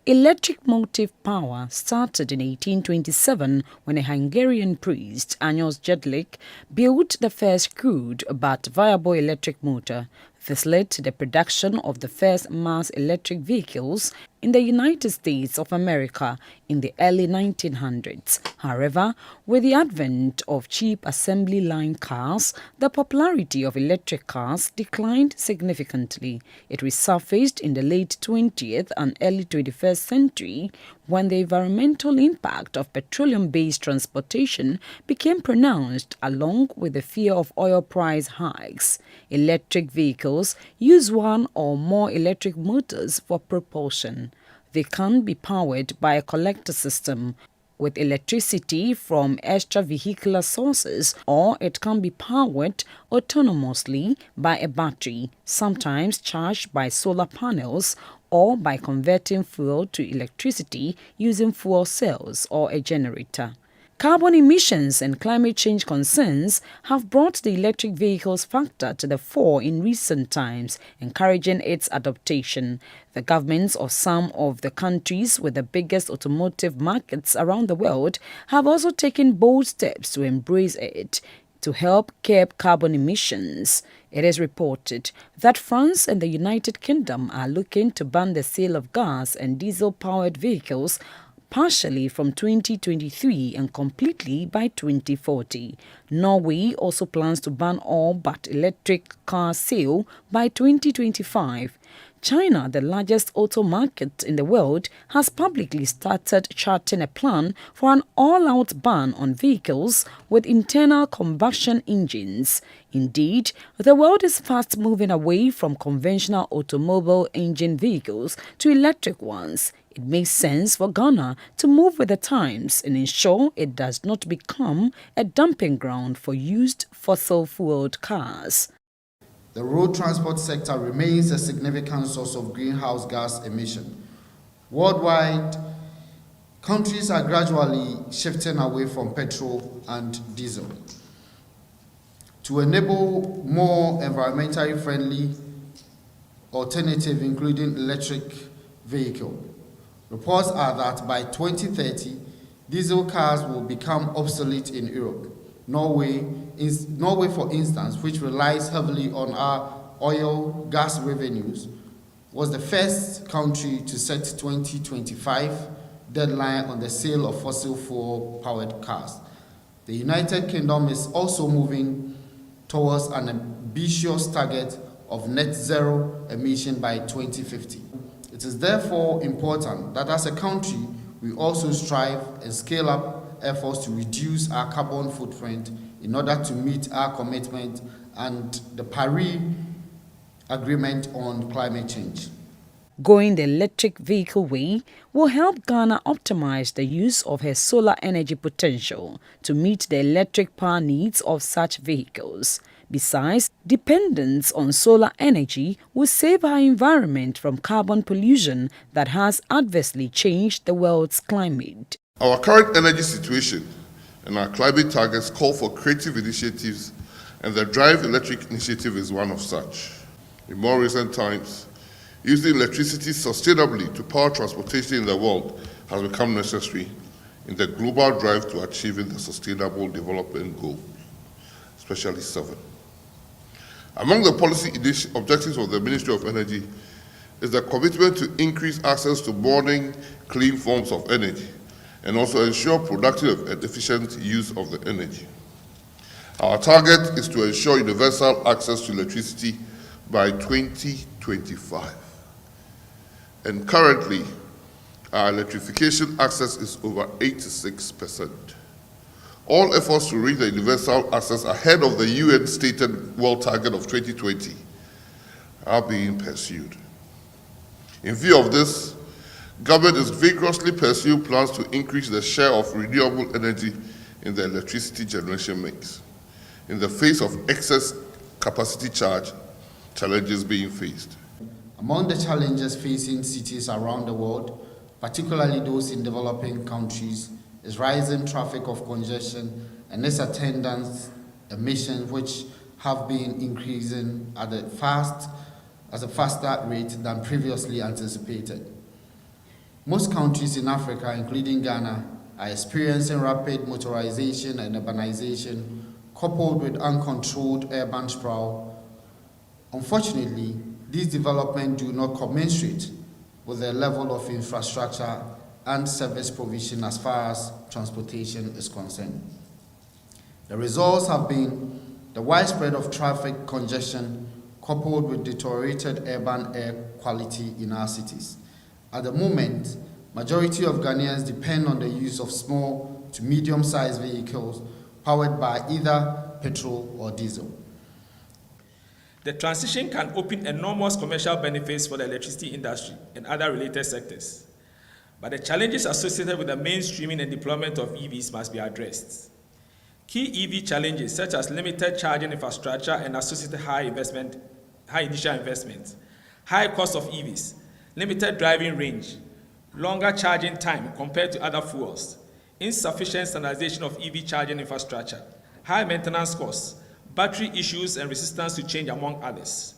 Electric motive power started in 1827 when a Hungarian priest, Ányos Jedlik, built the first crude but viable electric motor. This led to the production of the first mass electric vehicles in the United States of America in the early 1900s. However, with the advent of cheap assembly line cars, the popularity of electric cars declined significantly. It resurfaced in the late 20th and early 21st century when the environmental impact of petroleum-based transportation became pronounced along with the fear of oil price hikes. Electric vehicles use one or more electric motors for propulsion. They can be powered by a collector system with electricity from extravehicular sources, or it can be powered autonomously by a battery, sometimes charged by solar panels, or by converting fuel to electricity using fuel cells or a generator. Carbon emissions and climate change concerns have brought the electric vehicles factor to the fore in recent times, encouraging its adoption. The governments of some of the countries with the biggest automotive markets around the world have also taken bold steps to embrace it to help curb carbon emissions. It is reported that France and the United Kingdom are looking to ban the sale of gas and diesel-powered vehicles partially from 2023 and completely by 2040. Norway also plans to ban all but electric car sale by 2025. China, the largest auto market in the world, has publicly started charting a plan for an all-out ban on vehicles with internal combustion engines. Indeed, the world is fast moving away from conventional automobile engine vehicles to electric ones. It makes sense for Ghana to move with the times and ensure it does not become a dumping ground for used fossil-fueled cars. The road transport sector remains a significant source of greenhouse gas emission. Worldwide, countries are gradually shifting away from petrol and diesel to enable more environmentally friendly alternatives, including electric vehicles. Reports are that by 2030, diesel cars will become obsolete in Europe. Norway, for instance, which relies heavily on our oil gas revenues, was the first country to set 2025 deadline on the sale of fossil fuel-powered cars. The United Kingdom is also moving towards an ambitious target of net zero emission by 2050. It is therefore important that as a country, we also strive and scale up efforts to reduce our carbon footprint in order to meet our commitment and the Paris Agreement on climate change. Going the electric vehicle way will help Ghana optimize the use of her solar energy potential to meet the electric power needs of such vehicles. Besides, dependence on solar energy will save our environment from carbon pollution that has adversely changed the world's climate. Our current energy situation and our climate targets call for creative initiatives, and the Drive Electric initiative is one of such. In more recent times, using electricity sustainably to power transportation in the world has become necessary in the global drive to achieving the Sustainable Development Goal, especially 7. Among the policy objectives of the Ministry of Energy is the commitment to increase access to burning clean forms of energy and also ensure productive and efficient use of the energy. Our target is to ensure universal access to electricity by 2025. And currently, our electrification access is over 86%. All efforts to reach the universal access ahead of the UN stated world target of 2020 are being pursued. In view of this, government is vigorously pursuing plans to increase the share of renewable energy in the electricity generation mix in the face of excess capacity challenges being faced. Among the challenges facing cities around the world, particularly those in developing countries, is rising traffic of congestion and its attendant emissions, which have been increasing at a faster rate than previously anticipated. Most countries in Africa, including Ghana, are experiencing rapid motorization and urbanization coupled with uncontrolled urban sprawl. Unfortunately, these developments do not commensurate with the level of infrastructure and service provision as far as transportation is concerned. The results have been the widespread of traffic congestion coupled with deteriorated urban air quality in our cities. At the moment, majority of Ghanaians depend on the use of small to medium-sized vehicles powered by either petrol or diesel. The transition can open enormous commercial benefits for the electricity industry and other related sectors. But the challenges associated with the mainstreaming and deployment of EVs must be addressed. Key EV challenges such as limited charging infrastructure and associated high initial investment, high cost of EVs, limited driving range, longer charging time compared to other fuels, insufficient standardization of EV charging infrastructure, high maintenance costs, battery issues and resistance to change, among others.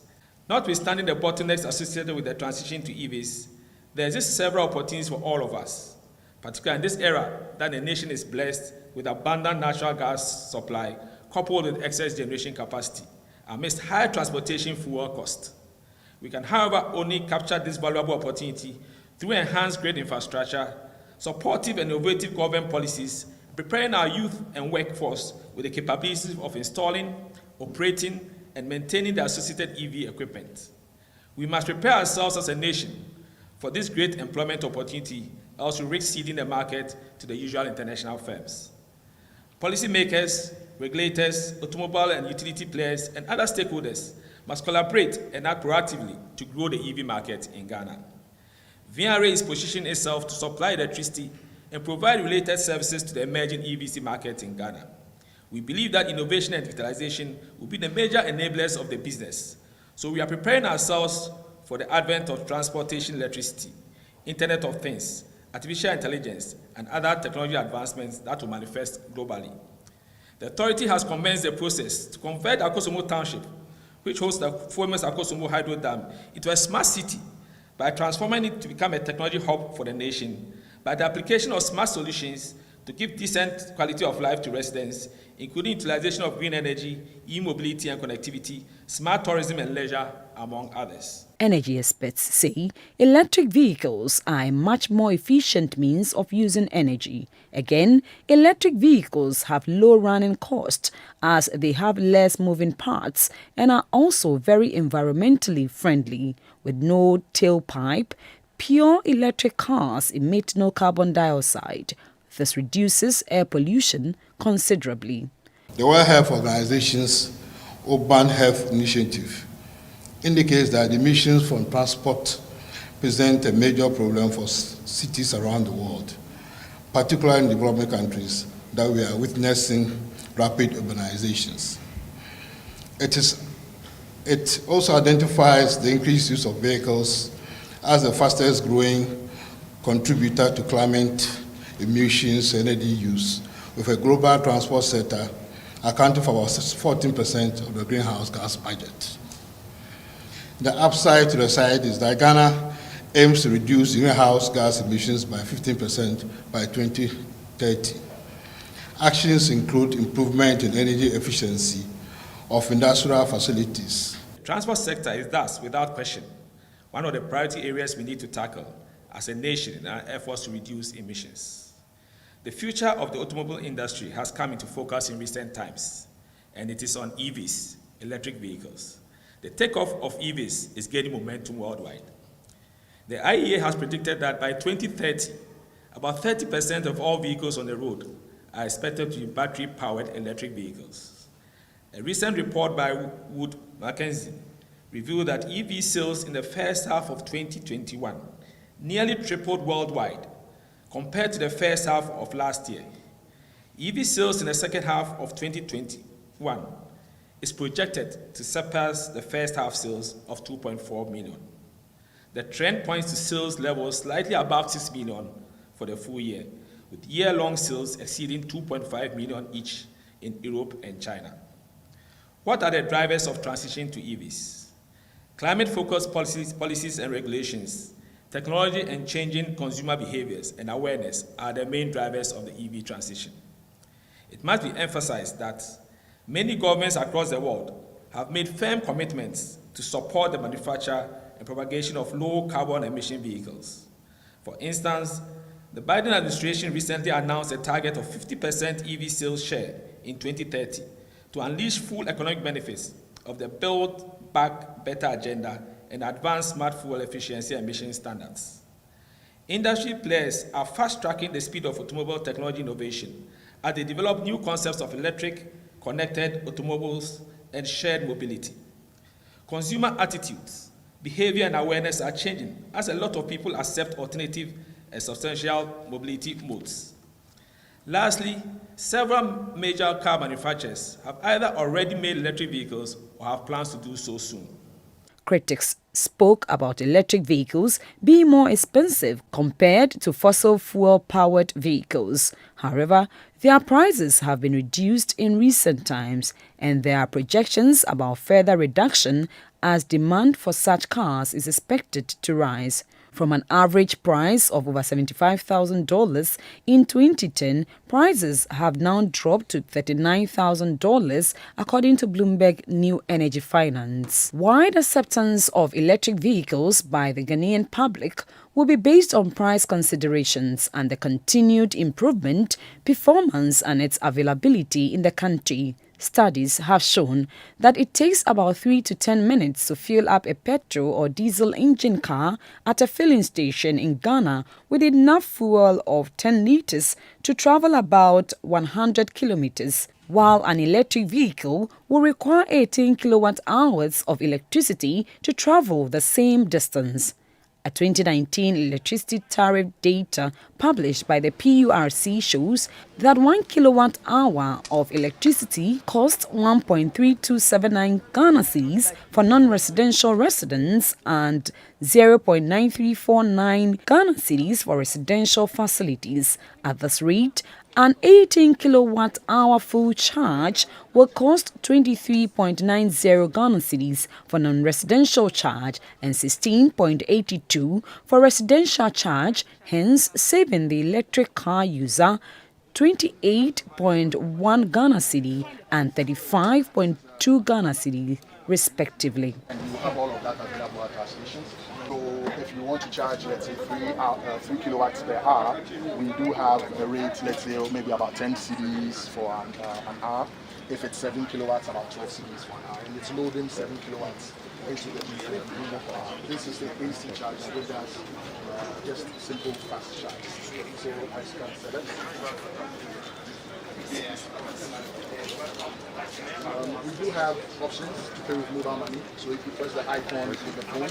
Notwithstanding the bottlenecks associated with the transition to EVs, there exist several opportunities for all of us, particularly in this era that the nation is blessed with abundant natural gas supply coupled with excess generation capacity amidst high transportation fuel cost. We can, however, only capture this valuable opportunity through enhanced grid infrastructure, supportive and innovative government policies, preparing our youth and workforce with the capabilities of installing, operating, and maintaining the associated EV equipment. We must prepare ourselves as a nation for this great employment opportunity, also risk ceding the market to the usual international firms. Policymakers, regulators, automobile and utility players, and other stakeholders must collaborate and act proactively to grow the EV market in Ghana. VNRA is positioning itself to supply electricity and provide related services to the emerging EVC market in Ghana. We believe that innovation and digitalization will be the major enablers of the business. So we are preparing ourselves for the advent of transportation electricity, Internet of Things, artificial intelligence, and other technology advancements that will manifest globally. The authority has commenced the process to convert Akosomo Township, which hosts the famous Akosomo Hydro Dam, into a smart city by transforming it to become a technology hub for the nation by the application of smart solutions to give decent quality of life to residents, including utilization of green energy, e-mobility and connectivity, smart tourism and leisure, among others. Energy experts say electric vehicles are a much more efficient means of using energy. Again, electric vehicles have low running cost as they have less moving parts and are also very environmentally friendly. With no tailpipe, pure electric cars emit no carbon dioxide. This reduces air pollution considerably. The World Health Organization's Urban Health Initiative indicates that emissions from transport present a major problem for cities around the world, particularly in developing countries that we are witnessing rapid urbanizations. It also identifies the increased use of vehicles as the fastest growing contributor to climate emissions and energy use, with a global transport sector accounting for about 14% of the greenhouse gas budget. The upside to the side is that Ghana aims to reduce greenhouse gas emissions by 15% by 2030. Actions include improvement in energy efficiency of industrial facilities. The transport sector is thus, without question, one of the priority areas we need to tackle as a nation in our efforts to reduce emissions. The future of the automobile industry has come into focus in recent times, and it is on EVs, electric vehicles. The takeoff of EVs is gaining momentum worldwide. The IEA has predicted that by 2030, about 30% of all vehicles on the road are expected to be battery-powered electric vehicles. A recent report by Wood Mackenzie revealed that EV sales in the first half of 2021 nearly tripled worldwide compared to the first half of last year. EV sales in the second half of 2021 is projected to surpass the first half sales of 2.4 million. The trend points to sales levels slightly above 6 million for the full year, with year-long sales exceeding 2.5 million each in Europe and China. What are the drivers of transition to EVs? Climate-focused policies and regulations, Technology and changing consumer behaviors and awareness are the main drivers of the EV transition. It must be emphasized that many governments across the world have made firm commitments to support the manufacture and propagation of low carbon emission vehicles. For instance, the Biden administration recently announced a target of 50% EV sales share in 2030 to unleash full economic benefits of the Build Back Better agenda and advance smart fuel efficiency emission standards. Industry players are fast-tracking the speed of automobile technology innovation as they develop new concepts of electric, connected automobiles, and shared mobility. Consumer attitudes, behavior, and awareness are changing as a lot of people accept alternative and substantial mobility modes. Lastly, several major car manufacturers have either already made electric vehicles or have plans to do so soon. Critics spoke about electric vehicles being more expensive compared to fossil fuel-powered vehicles. However, their prices have been reduced in recent times, and there are projections about further reduction as demand for such cars is expected to rise. From an average price of over $75,000 in 2010, prices have now dropped to $39,000 according to Bloomberg New Energy Finance. Wide acceptance of electric vehicles by the Ghanaian public will be based on price considerations and the continued improvement, performance and its availability in the country. Studies have shown that it takes about 3 to 10 minutes to fill up a petrol or diesel engine car at a filling station in Ghana with enough fuel of 10 liters to travel about 100 kilometers, while an electric vehicle will require 18 kilowatt hours of electricity to travel the same distance. A 2019 electricity tariff data published by the PURC shows that 1 kilowatt hour of electricity costs 1.3279 Ghana cedis for non-residential residents and 0.9349 Ghana cedis for residential facilities. At this rate, an 18 kilowatt hour full charge will cost 23.90 Ghana cedis for non-residential charge and 16.82 for residential charge, hence saving the electric car user 28.1 Ghana cedi and 35.2 Ghana cedi respectively. And you have all of that available at our stations. So if you want to charge, let's say 3 kilowatts per hour, we do have a rate, let's say maybe about 10 cedis for an hour. If it's 7 kilowatts, about 12 cedis for an hour. And it's loading 7 kilowatts into the unit per hour. This is the AC charge, which does just simple fast charge. So as you can select. We do have options to pay with mobile money. So if you press the icon with the phone,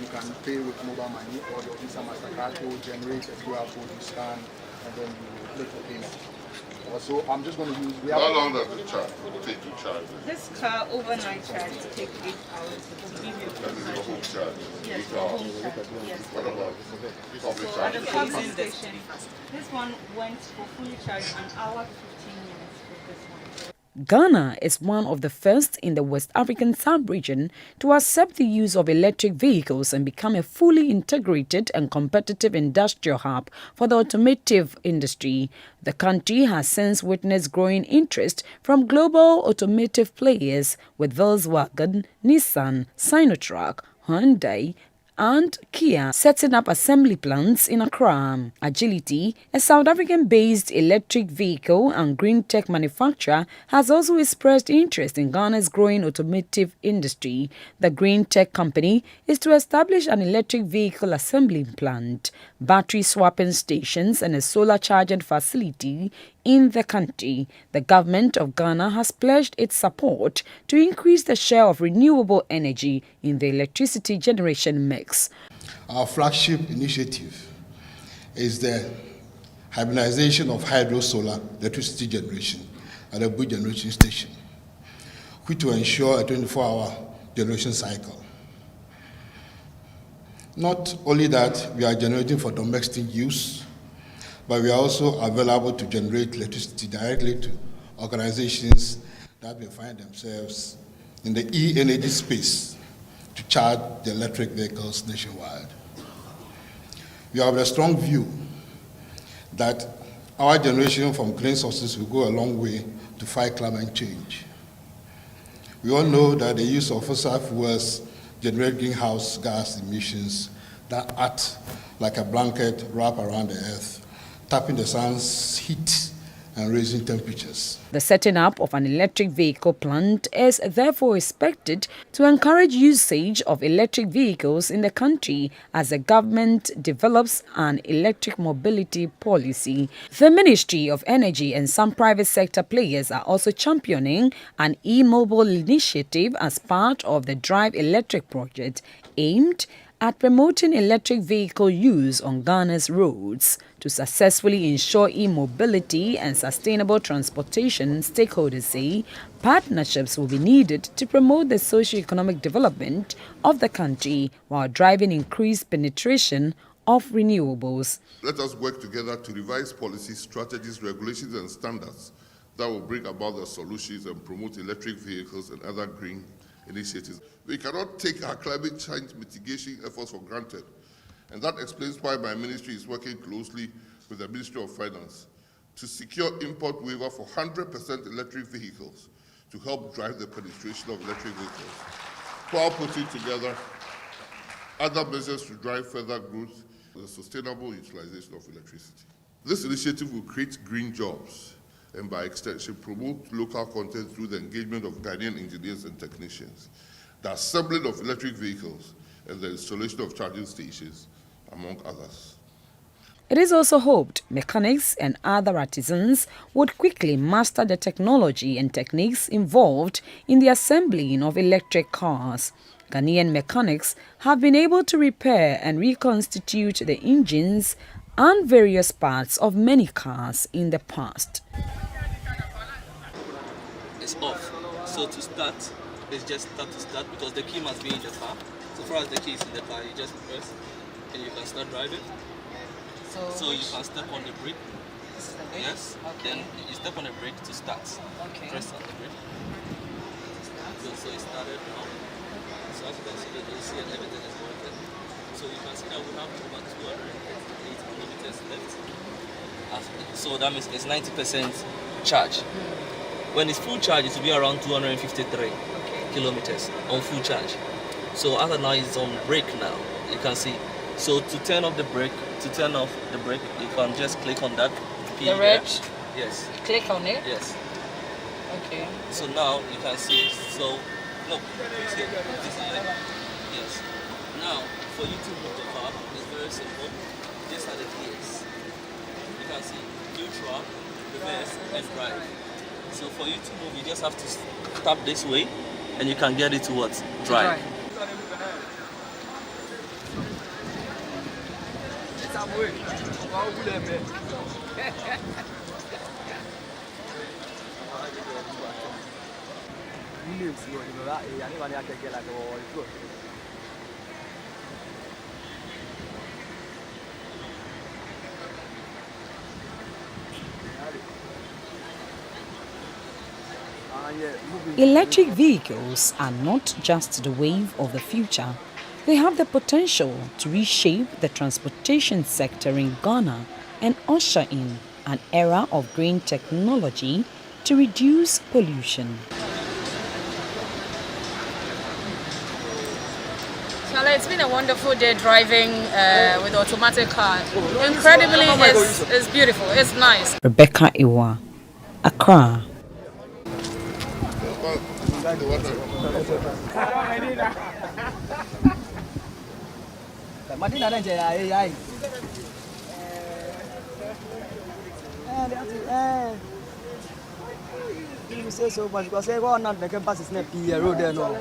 you can pay with mobile money, or your Visa Mastercard will generate a QR code you scan, and then you make the payment. So I'm just going to use. How long does it take to charge? This car overnight charge takes 8 hours to give you. That is your home charge. Yes, the home charge. Yes. What about public So at the charge? public station, this one went for fully charged an hour 15 minutes with this one. Ghana is one of the first in the West African sub-region to accept the use of electric vehicles and become a fully integrated and competitive industrial hub for the automotive industry. The country has since witnessed growing interest from global automotive players with Volkswagen, Nissan, Sinotruk, Hyundai, and Kia setting up assembly plants in Accra. Agility, a South African-based electric vehicle and green tech manufacturer, has also expressed interest in Ghana's growing automotive industry. The green tech company is to establish an electric vehicle assembly plant, battery swapping stations, and a solar charging facility in the country. The government of Ghana has pledged its support to increase the share of renewable energy in the electricity generation mix. Our flagship initiative is the hybridization of hydro-solar electricity generation at a Bush generation station, which will ensure a 24-hour generation cycle. Not only that, we are generating for domestic use, but we are also available to generate electricity directly to organizations that may find themselves in the e-energy space to charge the electric vehicles nationwide. We have a strong view that our generation from green sources will go a long way to fight climate change. We all know that the use of fossil fuels generate greenhouse gas emissions that act like a blanket wrap around the earth, tapping the sun's heat and raising temperatures. The setting up of an electric vehicle plant is therefore expected to encourage usage of electric vehicles in the country as the government develops an electric mobility policy. The Ministry of Energy and some private sector players are also championing an e-mobile initiative as part of the Drive Electric project aimed at promoting electric vehicle use on Ghana's roads. To successfully ensure e-mobility and sustainable transportation, stakeholders say partnerships will be needed to promote the socio-economic development of the country while driving increased penetration of renewables. Let us work together to revise policies, strategies, regulations, and standards that will bring about the solutions and promote electric vehicles and other green initiatives. We cannot take our climate change mitigation efforts for granted, and that explains why my ministry is working closely with the Ministry of Finance to secure import waiver for 100% electric vehicles to help drive the penetration of electric vehicles, while putting together other measures to drive further growth and the sustainable utilization of electricity. This initiative will create green jobs and by extension promote local content through the engagement of Ghanaian engineers and technicians, the assembling of electric vehicles, and the installation of charging stations, among others. It is also hoped mechanics and other artisans would quickly master the technology and techniques involved in the assembling of electric cars. Ghanaian mechanics have been able to repair and reconstitute the engines and various parts of many cars in the past. It's off. So to start, it's just start because the key must be in the car. So far as the key is in the car, you just press and you can start driving. So you can step on the brake. This is the brake? Yes. Okay. Then you step on the brake to start. Okay. Press on the brake. So it started now. So as you can see, the AC and everything is working. So you can see that we have over 208 kilometers left. So that means it's 90% charge. When it's full charge, it will be around 253 kilometers on full charge. So after now it's on brake now, you can see. So to turn off the brake, you can just click on that P. The red? Yes. Click on it? Yes. Okay. So now you can see. So no, this is it. Yes. Now for you to move the car, it's very simple. These are the gears. You can see neutral, reverse, and drive. So for you to move, you just have to tap this way, and you can get it to what? Drive. Electric vehicles are not just the wave of the future. They have the potential to reshape the transportation sector in Ghana and usher in an era of green technology to reduce pollution. It's been a wonderful day driving with automatic car. Incredibly, it's beautiful. It's nice. Rebekah Awuah, Accra. You say so much because they go not make a bus is not the road there no.